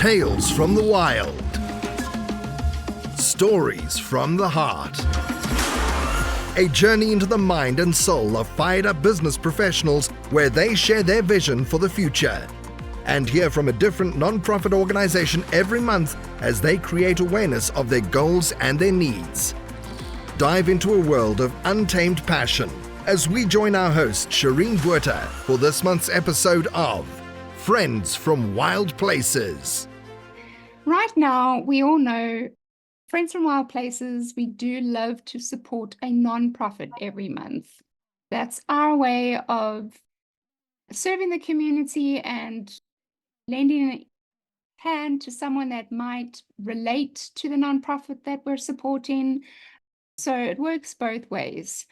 Tales from the wild. Stories from the heart. A journey into the mind and soul of fired-up business professionals where they share their vision for the future. And hear from a different non-profit organization every month as they create awareness of their goals and their needs. Dive into a world of untamed passion as we join our host, Shireen for this month's episode of Friends from Wild Places. Right now, we all know Friends from Wild Places, we do love to support a non-profit every month. That's our way of serving the community and lending a hand to someone that might relate to the non-profit that we're supporting. So it works both ways.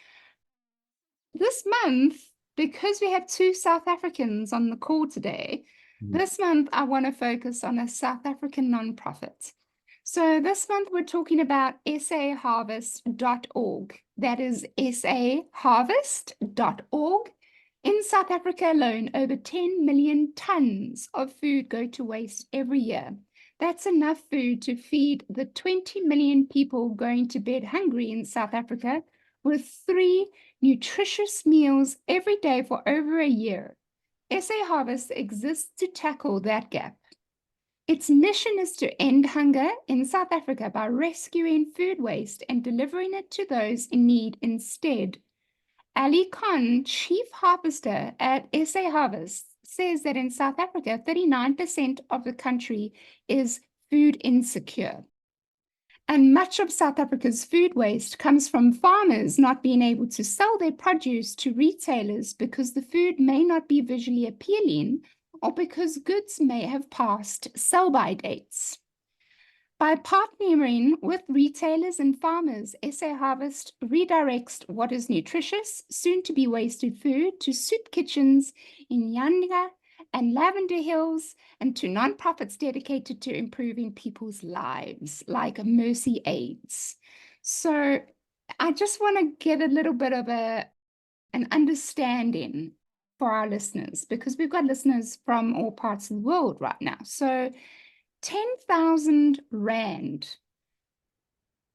This month, because we have two South Africans on the call today, this month I want to focus on a South African non-profit. So this month we're talking about saharvest.org. That is saharvest.org. In South Africa alone, over 10 million tons of food go to waste every year. That's enough food to feed the 20 million people going to bed hungry in South Africa with 3 nutritious meals every day for over a year. SA Harvest exists to tackle that gap. Its mission is to end hunger in South Africa by rescuing food waste and delivering it to those in need instead. Ali Khan, chief harvester at SA Harvest, says that in South Africa, 39% of the country is food insecure. And much of South Africa's food waste comes from farmers not being able to sell their produce to retailers because the food may not be visually appealing or because goods may have passed sell-by dates. By partnering with retailers and farmers, SA Harvest redirects what is nutritious, soon to be wasted food to soup kitchens in Yanga and Lavender Hills, and to nonprofits dedicated to improving people's lives, like Mercy Aids. So I just want to get a little bit of an understanding for our listeners, because we've got listeners from all parts of the world right now. So 10,000 Rand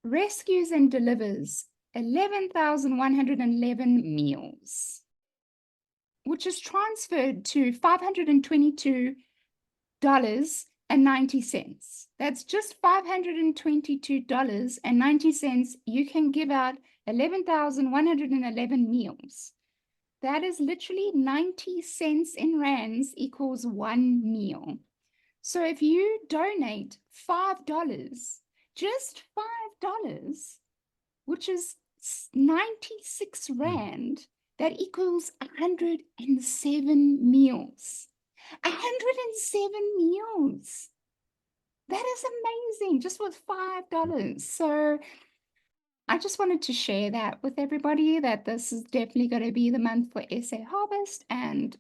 rescues and delivers 11,111 meals, which is transferred to $522.90. That's just $522.90. You can give out 11,111 meals. That is literally 90 cents in rands equals one meal. So if you donate $5, just $5, which is 96 Rand, that equals 107 meals. 107 meals. That is amazing, just with $5. So I just wanted to share that with everybody, that this is definitely going to be the month for SA Harvest. And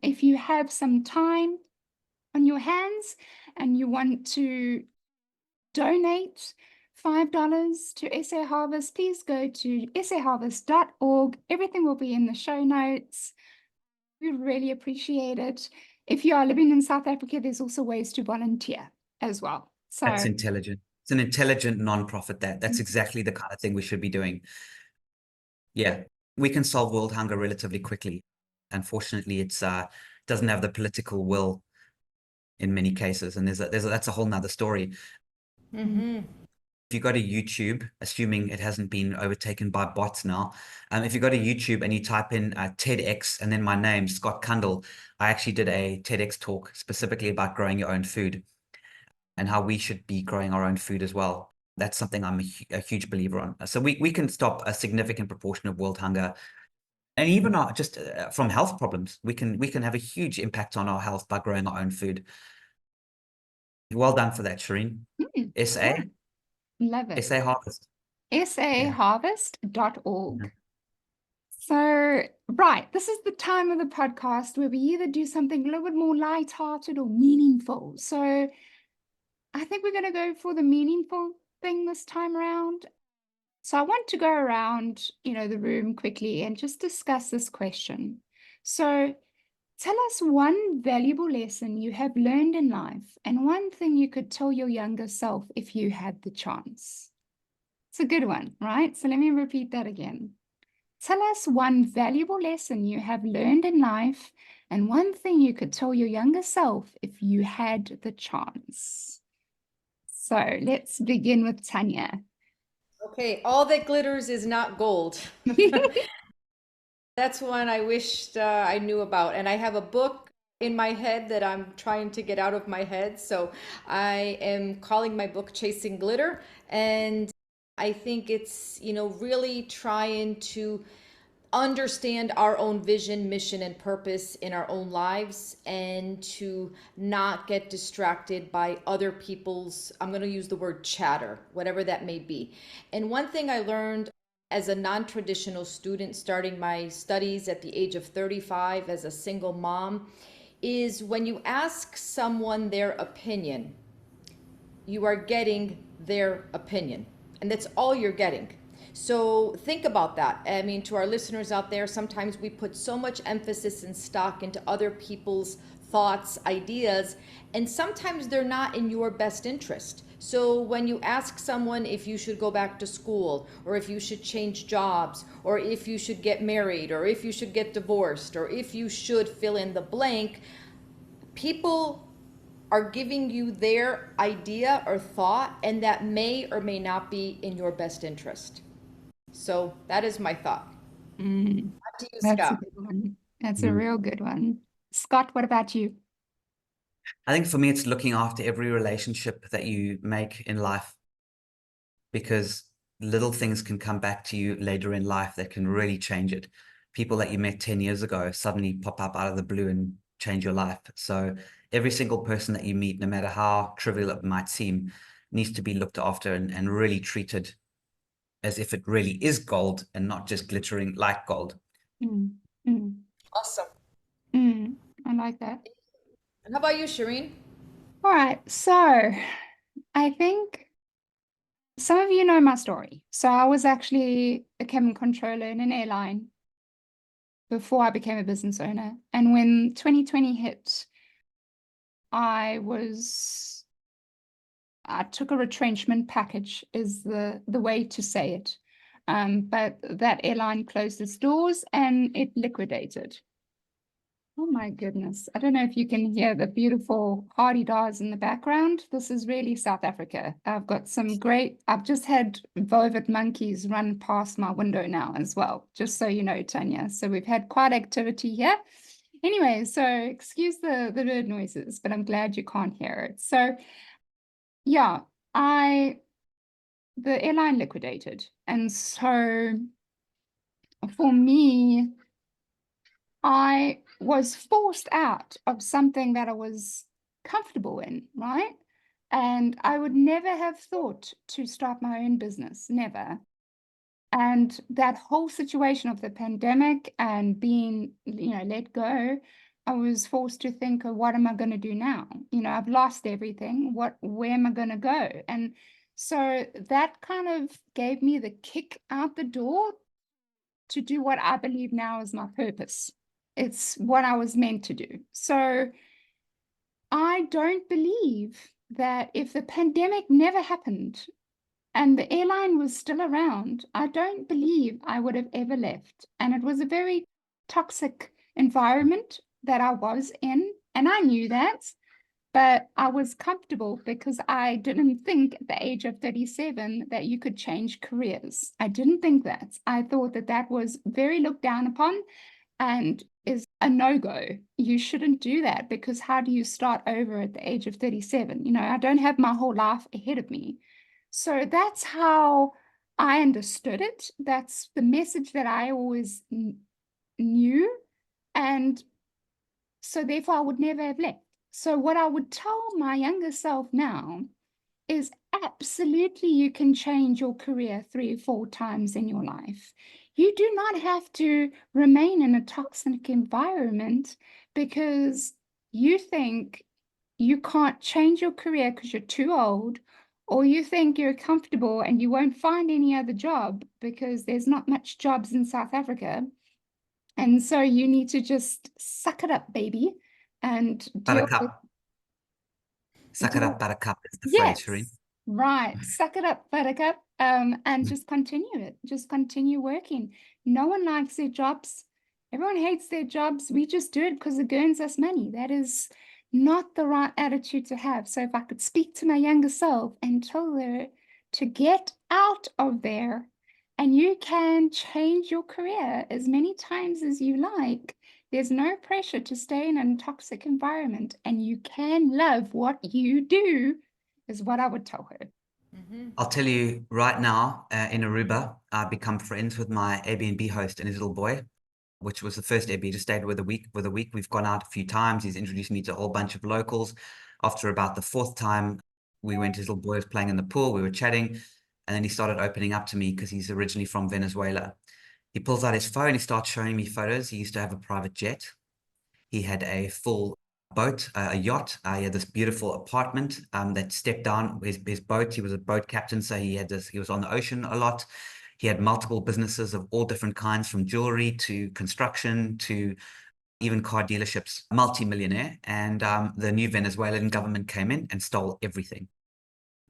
if you have some time on your hands and you want to donate $5 to SA Harvest, please go to saharvest.org. Everything will be in the show notes. We really appreciate it. If you are living in South Africa, there's also ways to volunteer as well. So that's intelligent. It's an intelligent non-profit. That's exactly the kind of thing we should be doing. Yeah, we can solve world hunger relatively quickly. Unfortunately, it's doesn't have the political will in many cases, and that's a whole nother story. If you go to YouTube, assuming it hasn't been overtaken by bots now, if you go to YouTube and you type in TEDx and then my name, Scott Cundill, I actually did a TEDx talk specifically about growing your own food and how we should be growing our own food as well. That's something I'm a huge believer on. So we can stop a significant proportion of world hunger, and even just from health problems. We can have a huge impact on our health by growing our own food. Well done for that, Shireen. SA? Yeah. Love it. SA Harvest. saharvest.org. Yeah. So, right, this is the time of the podcast where we either do something a little bit more lighthearted or meaningful. So I think we're going to go for the meaningful thing this time around. So I want to go around, the room quickly and just discuss this question. So Tell us one valuable lesson you have learned in life and one thing you could tell your younger self if you had the chance. It's a good one, right? So let me repeat that again. Tell us one valuable lesson you have learned in life and one thing you could tell your younger self if you had the chance. So let's begin with Tanya. Okay, all that glitters is not gold. That's one I wished I knew about. And I have a book in my head that I'm trying to get out of my head. So I am calling my book Chasing Glitter. And I think it's, really trying to understand our own vision, mission, and purpose in our own lives and to not get distracted by other people's, I'm going to use the word chatter, whatever that may be. And one thing I learned as a non-traditional student starting my studies at the age of 35 as a single mom is when you ask someone their opinion, you are getting their opinion, and that's all you're getting. So think about that. I mean, to our listeners out there, sometimes we put so much emphasis and stock into other people's thoughts, ideas, and sometimes they're not in your best interest. So when you ask someone if you should go back to school, or if you should change jobs, or if you should get married, or if you should get divorced, or if you should fill in the blank, people are giving you their idea or thought, and that may or may not be in your best interest. So that is my thought. Back to you, That's a Scott. good one. That's a real good one. Scott, what about you? I think for me, it's looking after every relationship that you make in life, because little things can come back to you later in life that can really change it. People that you met 10 years ago suddenly pop up out of the blue and change your life. So every single person that you meet, no matter how trivial it might seem, needs to be looked after and really treated as if it really is gold and not just glittering like gold. Awesome. I like that. And how about you, Shireen? All right, so I think some of you know my story. So I was actually a cabin controller in an airline before I became a business owner. And when 2020 hit, I took a retrenchment package is the way to say it. But that airline closed its doors and it liquidated. Oh my goodness. I don't know if you can hear the beautiful hardy-dars in the background. This is really South Africa. I've just had velvet monkeys run past my window now as well, just so you know, Tanya. So we've had quite activity here. Anyway, so excuse the bird noises, but I'm glad you can't hear it. So yeah, the airline liquidated. And so for me, I was forced out of something that I was comfortable in, right? And I would never have thought to start my own business, never. And that whole situation of the pandemic and being, let go, I was forced to think of what am I going to do now? I've lost everything. Where am I going to go? And so that kind of gave me the kick out the door to do what I believe now is my purpose. It's what I was meant to do. So I don't believe that if the pandemic never happened and the airline was still around, I don't believe I would have ever left. And it was a very toxic environment that I was in, and I knew that, but I was comfortable because I didn't think at the age of 37 that you could change careers. I didn't think that. I thought that that was very looked down upon and is a no-go. You shouldn't do that because how do you start over at the age of 37? I don't have my whole life ahead of me. So that's how I understood it. That's the message that I always knew. And so therefore I would never have left. So what I would tell my younger self now is absolutely you can change your career 3 or 4 times in your life. You do not have to remain in a toxic environment because you think you can't change your career because you're too old, or you think you're comfortable and you won't find any other job because there's not much jobs in South Africa. And so you need to just suck it up, baby, and deal with Buttercup. Suck it deal. up, buttercup is the phrase, Shireen. Yes, right. Suck it up, buttercup, and Mm. just continue it. Just continue working. No one likes their jobs. Everyone hates their jobs. We just do it because it earns us money. That is not the right attitude to have. So if I could speak to my younger self and tell her to get out of there, and you can change your career as many times as you like. There's no pressure to stay in a toxic environment, and you can love what you do, is what I would tell her. I'll tell you right now, in Aruba, I've become friends with my Airbnb host and his little boy, which was the first Airbnb. Just stayed with a week. We've gone out a few times. He's introduced me to a whole bunch of locals. After about the fourth time, we went, his little boy was playing in the pool. We were chatting, and then he started opening up to me because he's originally from Venezuela. He pulls out his phone. He starts showing me photos. He used to have a private jet. He had a full boat, a yacht. He had this beautiful apartment that stepped down his boat. He was a boat captain, so he was on the ocean a lot. He had multiple businesses of all different kinds, from jewelry to construction to even car dealerships, multi-millionaire. And the new Venezuelan government came in and stole everything,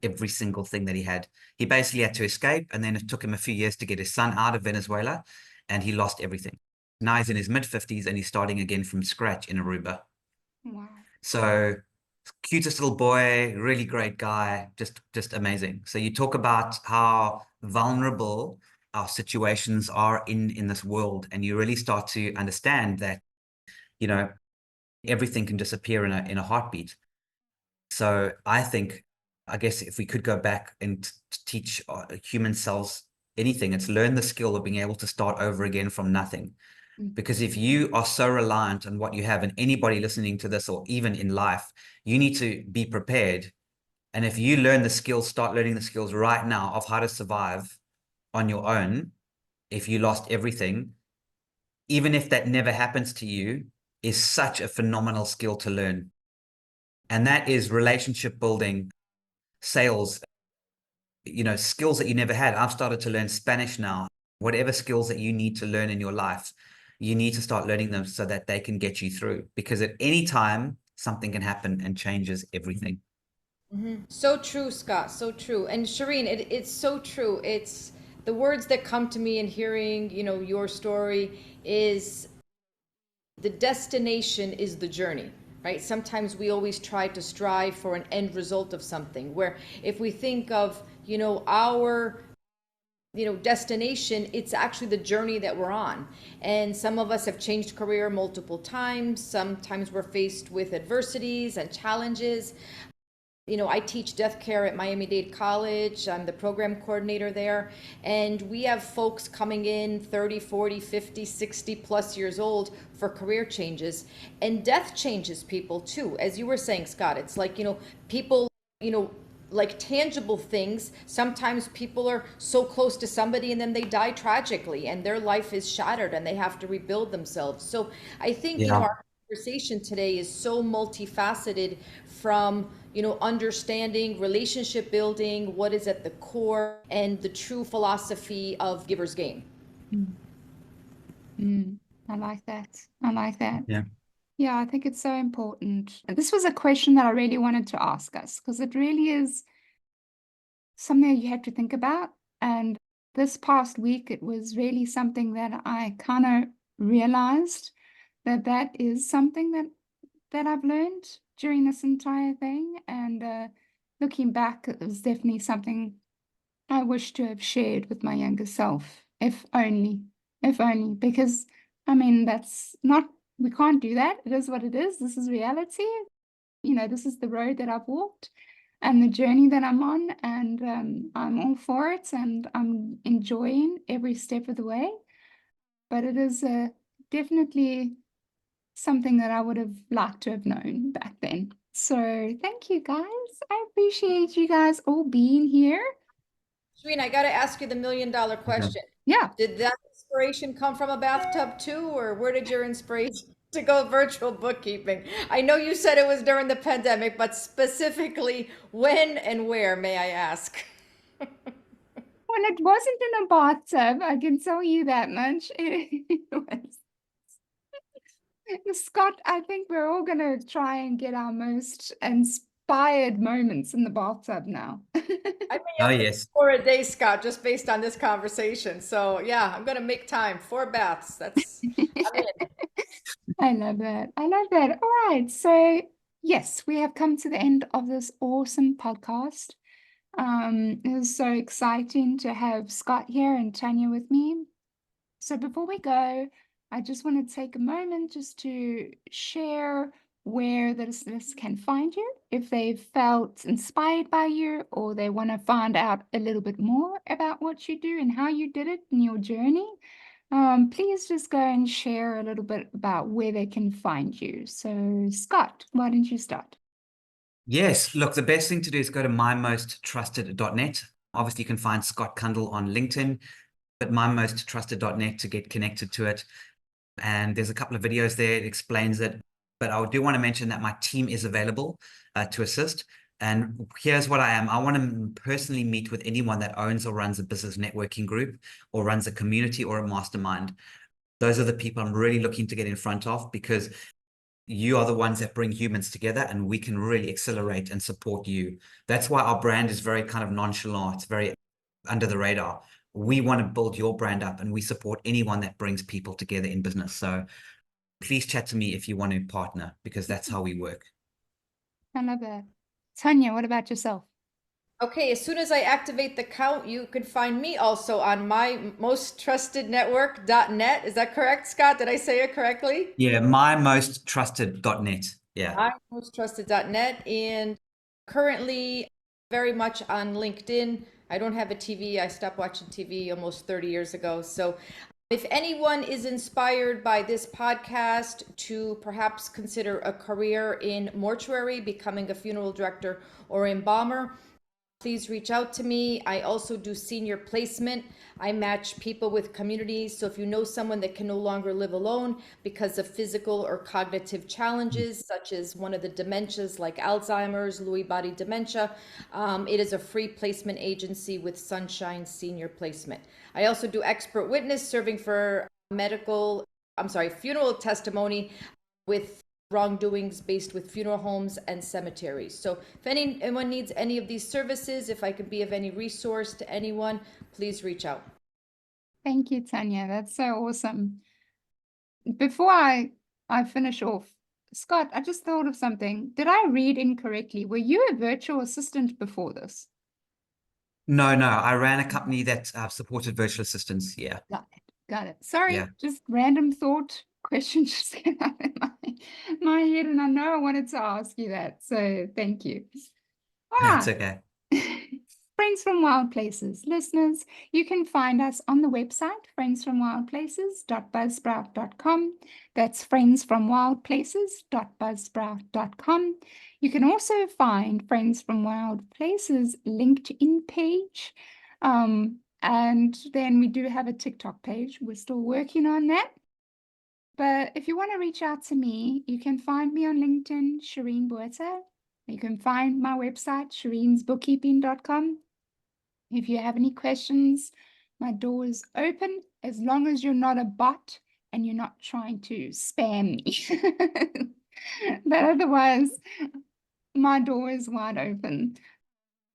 every single thing that he had. He basically had to escape, and then it took him a few years to get his son out of Venezuela, and he lost everything. Now he's in his mid-50s and he's starting again from scratch in Aruba. Wow. So cutest little boy, really great guy, just amazing. So you talk about how vulnerable our situations are in this world, and you really start to understand that, you know, everything can disappear in a heartbeat. So I think, I guess if we could go back and teach human selves anything, it's learn the skill of being able to start over again from nothing. Because if you are so reliant on what you have, and anybody listening to this, or even in life, you need to be prepared. And if you learn the skills, start learning the skills right now of how to survive on your own, if you lost everything, even if that never happens to you, is such a phenomenal skill to learn. And that is relationship building, sales, skills that you never had. I've started to learn Spanish now. Whatever skills that you need to learn in your life, you need to start learning them so that they can get you through, because at any time something can happen and changes everything. So true, Scott. So true. And Shireen, it's so true. It's the words that come to me in hearing, your story is the destination is the journey, right? Sometimes we always try to strive for an end result of something, where if we think of, our destination, it's actually the journey that we're on. And some of us have changed career multiple times. Sometimes we're faced with adversities and challenges. I teach death care at Miami-Dade College. I'm the program coordinator there. And we have folks coming in 30, 40, 50, 60 plus years old for career changes. And death changes people too. As you were saying, Scott, it's like, people, like tangible things. Sometimes people are so close to somebody and then they die tragically and their life is shattered and they have to rebuild themselves. So I think, our conversation today is so multifaceted, from understanding relationship building, what is at the core, and the true philosophy of giver's gain. I like that. I like that. Yeah. Yeah, I think it's so important. This was a question that I really wanted to ask us, because it really is something you have to think about. And this past week, it was really something that I kind of realized that is something that I've learned during this entire thing. And looking back, it was definitely something I wish to have shared with my younger self, if only, because I mean, we can't do that. It is what it is. This is reality. This is the road that I've walked and the journey that I'm on, and I'm all for it, and I'm enjoying every step of the way. But it is definitely something that I would have liked to have known back then. So thank you, guys. I appreciate you guys all being here. Shireen, I got to ask you the $1 million question. Yeah. Did that inspiration come from a bathtub too, or where did your inspiration to go virtual bookkeeping? I know you said it was during the pandemic, but specifically when and where, may I ask? Well, it wasn't in a bathtub, I can tell you that much. It was Scott, I think we're all going to try and get our most inspired moments in the bathtub now. I may Oh, have to yes. 4 a day, Scott, just based on this conversation. So yeah, I'm gonna make time. 4 baths. I'm in. I love that. I love that. All right. So, yes, we have come to the end of this awesome podcast. It was so exciting to have Scott here and Tanya with me. So before we go, I just want to take a moment just to share where the listeners can find you if they've felt inspired by you or they want to find out a little bit more about what you do and how you did it in your journey. Please just go and share a little bit about where they can find you. So Scott, why don't you start? Yes, look, the best thing to do is go to mymosttrusted.net. Obviously, you can find Scott Cundill on LinkedIn, but mymosttrusted.net to get connected to it. And there's a couple of videos there that explains it. But I do want to mention that my team is available to assist. And here's what I am. I want to personally meet with anyone that owns or runs a business networking group or runs a community or a mastermind. Those are the people I'm really looking to get in front of, because you are the ones that bring humans together, and we can really accelerate and support you. That's why our brand is very kind of nonchalant. It's very under the radar. We want to build your brand up, and we support anyone that brings people together in business. So please chat to me if you want to partner, because that's how we work. I love that. Tanya, what about yourself? Okay, as soon as I activate the count, you can find me also on mymosttrustednetwork.net. Is that correct, Scott? Did I say it correctly? Yeah, mymosttrusted.net. Yeah. mymosttrusted.net, and currently very much on LinkedIn. I don't have a TV. I stopped watching TV almost 30 years ago. So if anyone is inspired by this podcast to perhaps consider a career in mortuary, becoming a funeral director or embalmer, please reach out to me. I also do senior placement. I match people with communities. So if you know someone that can no longer live alone because of physical or cognitive challenges, such as one of the dementias like Alzheimer's, Lewy body dementia, it is a free placement agency with Sunshine Senior Placement. I also do expert witness, serving for funeral testimony with wrongdoings based with funeral homes and cemeteries. So if anyone needs any of these services, if I could be of any resource to anyone, please reach out. Thank you, Tanya. That's so awesome. Before I finish off, Scott, I just thought of something. Did I read incorrectly? Were you a virtual assistant before this? No. I ran a company that supported virtual assistants. Yeah. Got it. Sorry, Yeah. just random thought question just came up in my head, and I know I wanted to ask you that. So thank you. All That's right. okay. Friends from Wild Places. Listeners, you can find us on the website, friendsfromwildplaces.buzzsprout.com. That's friendsfromwildplaces.buzzsprout.com. You can also find Friends from Wild Places LinkedIn page. And then we do have a TikTok page. We're still working on that. But if you want to reach out to me, you can find me on LinkedIn, Shireen Buerta. You can find my website, shireensbookkeeping.com. If you have any questions, my door is open, as long as you're not a bot and you're not trying to spam me. But otherwise, my door is wide open,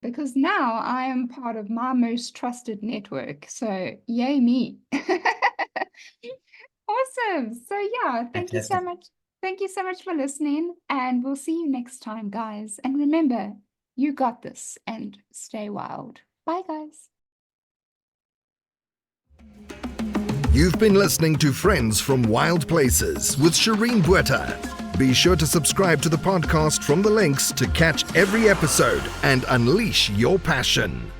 because now I am part of my most trusted network. So yay me. Awesome. So yeah, thank you so Fantastic. much. Thank you so much for listening, and we'll see you next time, guys. And remember, you got this, and stay wild. Bye, guys. You've been listening to Friends from Wild Places with Shireen Buerta. Be sure to subscribe to the podcast from the links to catch every episode and unleash your passion.